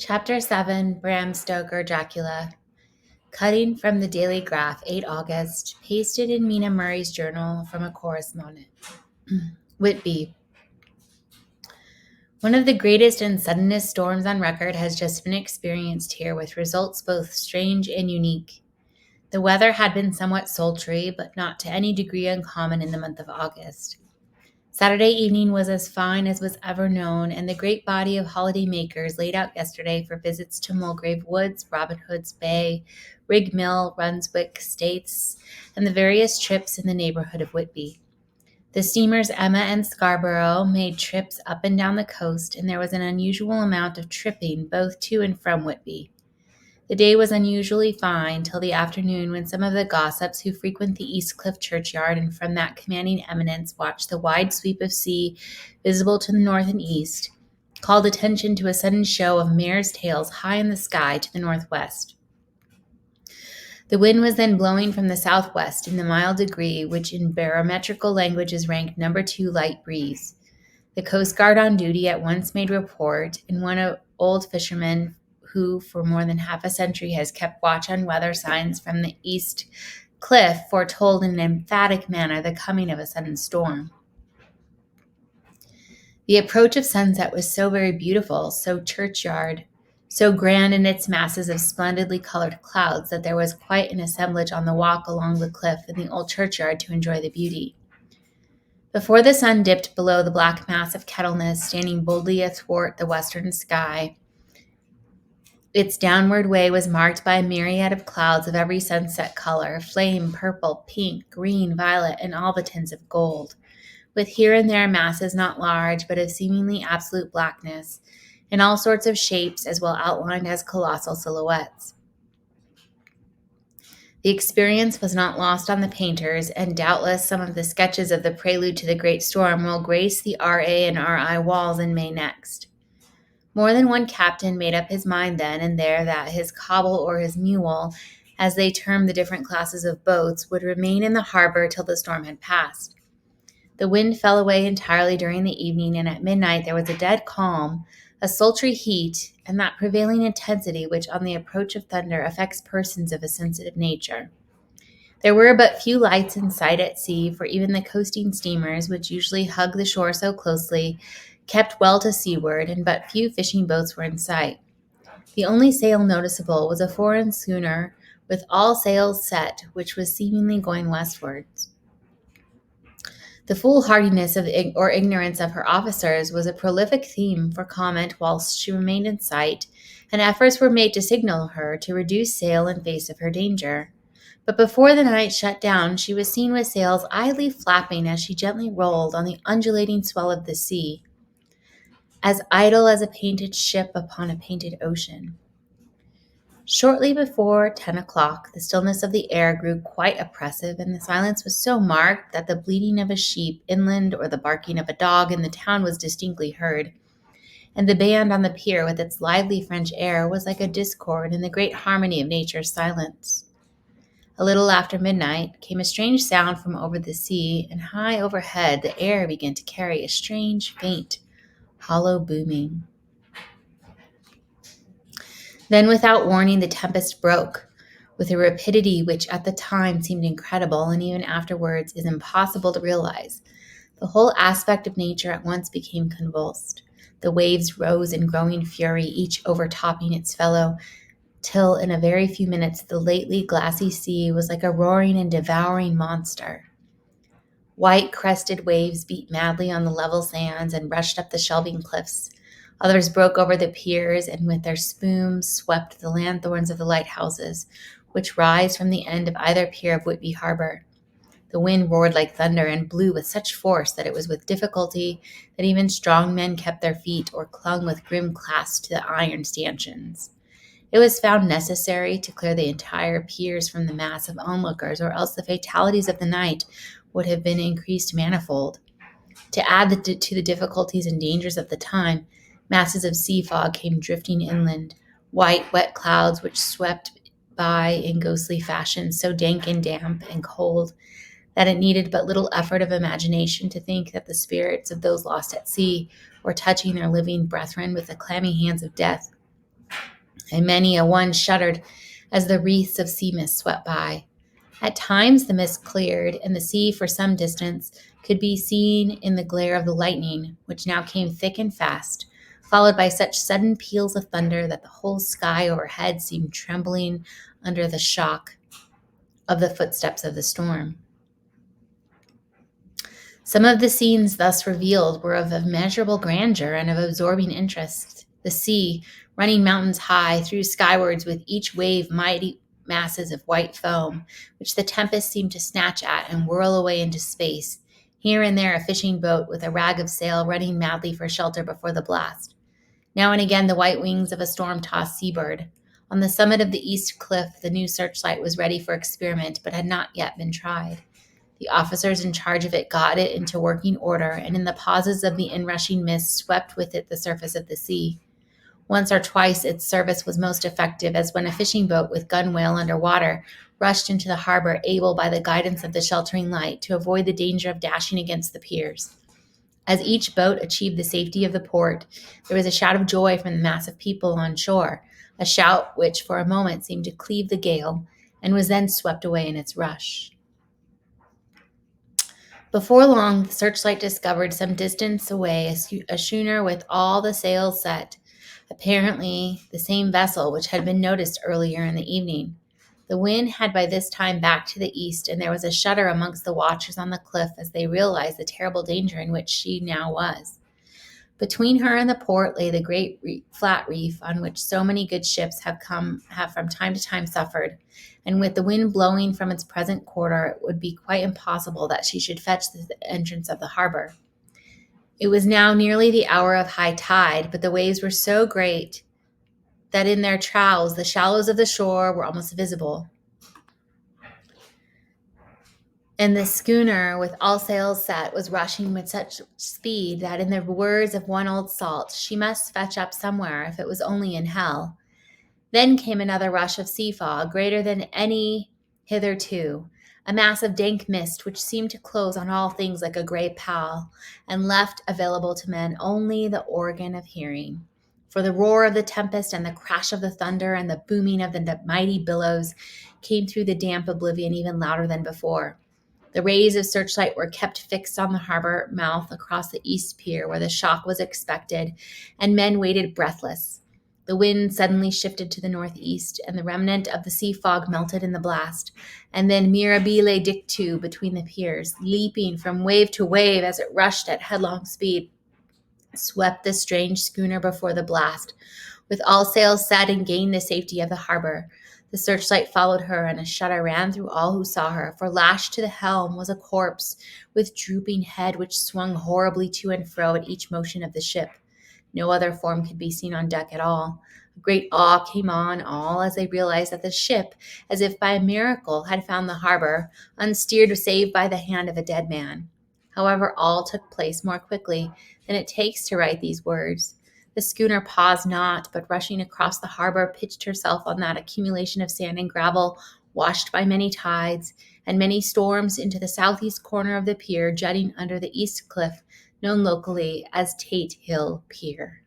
Chapter 7, Bram Stoker, Dracula. Cutting from the Daily Graph, 8 August, pasted in Mina Murray's journal from a correspondent. Whitby. One of the greatest and suddenest storms on record has just been experienced here, with results both strange and unique. The weather had been somewhat sultry, but not to any degree uncommon in the month of August. Saturday evening was as fine as was ever known, and the great body of holiday makers laid out yesterday for visits to Mulgrave Woods, Robin Hood's Bay, Rig Mill, Runswick States, and the various trips in the neighborhood of Whitby. The steamers Emma and Scarborough made trips up and down the coast, and there was an unusual amount of tripping both to and from Whitby. The day was unusually fine till the afternoon, when some of the gossips who frequent the East Cliff churchyard and from that commanding eminence watch the wide sweep of sea visible to the north and east, called attention to a sudden show of mares' tails high in the sky to the northwest. The wind was then blowing from the southwest in the mild degree which in barometrical language is ranked number 2 light breeze. The Coast Guard on duty at once made report, and one old fisherman who for more than half a century has kept watch on weather signs from the East Cliff foretold in an emphatic manner the coming of a sudden storm. The approach of sunset was so very beautiful, so churchyard, so grand in its masses of splendidly colored clouds, that there was quite an assemblage on the walk along the cliff in the old churchyard to enjoy the beauty. Before the sun dipped below the black mass of Kettleness standing boldly athwart the western sky, its downward way was marked by a myriad of clouds of every sunset color, flame, purple, pink, green, violet, and all the tints of gold, with here and there masses not large, but of seemingly absolute blackness, in all sorts of shapes as well outlined as colossal silhouettes. The experience was not lost on the painters, and doubtless some of the sketches of the prelude to the great storm will grace the R.A. and R.I. walls in May next. More than one captain made up his mind then and there that his cobble or his mule, as they termed the different classes of boats, would remain in the harbor till the storm had passed. The wind fell away entirely during the evening, and at midnight there was a dead calm, a sultry heat, and that prevailing intensity which on the approach of thunder affects persons of a sensitive nature. There were but few lights in sight at sea, for even the coasting steamers, which usually hug the shore so closely, kept well to seaward, and but few fishing boats were in sight. The only sail noticeable was a foreign schooner with all sails set, which was seemingly going westwards. The foolhardiness or ignorance of her officers was a prolific theme for comment whilst she remained in sight, and efforts were made to signal her to reduce sail in face of her danger. But before the night shut down, she was seen with sails idly flapping as she gently rolled on the undulating swell of the sea, as idle as a painted ship upon a painted ocean. Shortly before 10 o'clock, the stillness of the air grew quite oppressive, and the silence was so marked that the bleating of a sheep inland or the barking of a dog in the town was distinctly heard, and the band on the pier with its lively French air was like a discord in the great harmony of nature's silence. A little after midnight came a strange sound from over the sea, and high overhead the air began to carry a strange, faint, hollow booming. Then, without warning, the tempest broke, with a rapidity which at the time seemed incredible, and even afterwards is impossible to realize. The whole aspect of nature at once became convulsed. The waves rose in growing fury, each overtopping its fellow, till in a very few minutes the lately glassy sea was like a roaring and devouring monster. White crested waves beat madly on the level sands and rushed up the shelving cliffs. Others broke over the piers, and with their spume swept the lanthorns of the lighthouses, which rise from the end of either pier of Whitby Harbor. The wind roared like thunder and blew with such force that it was with difficulty that even strong men kept their feet or clung with grim clasps to the iron stanchions. It was found necessary to clear the entire piers from the mass of onlookers, or else the fatalities of the night would have been increased manifold. To add to the difficulties and dangers of the time, masses of sea fog came drifting inland, white, wet clouds which swept by in ghostly fashion, so dank and damp and cold that it needed but little effort of imagination to think that the spirits of those lost at sea were touching their living brethren with the clammy hands of death. and many a one shuddered as the wreaths of sea mist swept by. At times the mist cleared, and the sea for some distance could be seen in the glare of the lightning, which now came thick and fast, followed by such sudden peals of thunder that the whole sky overhead seemed trembling under the shock of the footsteps of the storm. Some of the scenes thus revealed were of immeasurable grandeur and of absorbing interest. The sea, running mountains high, threw skywards with each wave mighty masses of white foam, which the tempest seemed to snatch at and whirl away into space. Here and there a fishing boat with a rag of sail running madly for shelter before the blast. Now and again the white wings of a storm-tossed seabird. On the summit of the east cliff the new searchlight was ready for experiment, but had not yet been tried. The officers in charge of it got it into working order, and in the pauses of the inrushing mist swept with it the surface of the sea. Once or twice its service was most effective, as when a fishing boat with gunwale under water rushed into the harbor, able by the guidance of the sheltering light to avoid the danger of dashing against the piers. As each boat achieved the safety of the port, there was a shout of joy from the mass of people on shore, a shout which for a moment seemed to cleave the gale and was then swept away in its rush. Before long, the searchlight discovered some distance away a schooner with all the sails set, apparently the same vessel which had been noticed earlier in the evening. The wind had by this time backed to the east, and there was a shudder amongst the watchers on the cliff as they realized the terrible danger in which she now was. Between her and the port lay the great flat reef on which so many good ships have from time to time suffered, and with the wind blowing from its present quarter, it would be quite impossible that she should fetch the entrance of the harbor. It was now nearly the hour of high tide, but the waves were so great that in their troughs the shallows of the shore were almost visible. And the schooner, with all sails set, was rushing with such speed that, in the words of one old salt, she must fetch up somewhere, if it was only in hell. Then came another rush of sea fog, greater than any hitherto, a mass of dank mist which seemed to close on all things like a gray pall, and left available to men only the organ of hearing. For the roar of the tempest and the crash of the thunder and the booming of the mighty billows came through the damp oblivion even louder than before. The rays of searchlight were kept fixed on the harbor mouth across the east pier where the shock was expected, and men waited breathless. The wind suddenly shifted to the northeast, and the remnant of the sea fog melted in the blast, and then mirabile dictu between the piers, leaping from wave to wave as it rushed at headlong speed, swept the strange schooner before the blast, with all sails set, and gained the safety of the harbor. The searchlight followed her, and a shudder ran through all who saw her, for lashed to the helm was a corpse with drooping head which swung horribly to and fro at each motion of the ship. No other form could be seen on deck at all. A great awe came on all as they realized that the ship, as if by a miracle, had found the harbor, unsteered save by the hand of a dead man. However, all took place more quickly than it takes to write these words. The schooner paused not, but rushing across the harbor, pitched herself on that accumulation of sand and gravel, washed by many tides and many storms, into the southeast corner of the pier, jutting under the east cliff, known locally as Tate Hill Pier.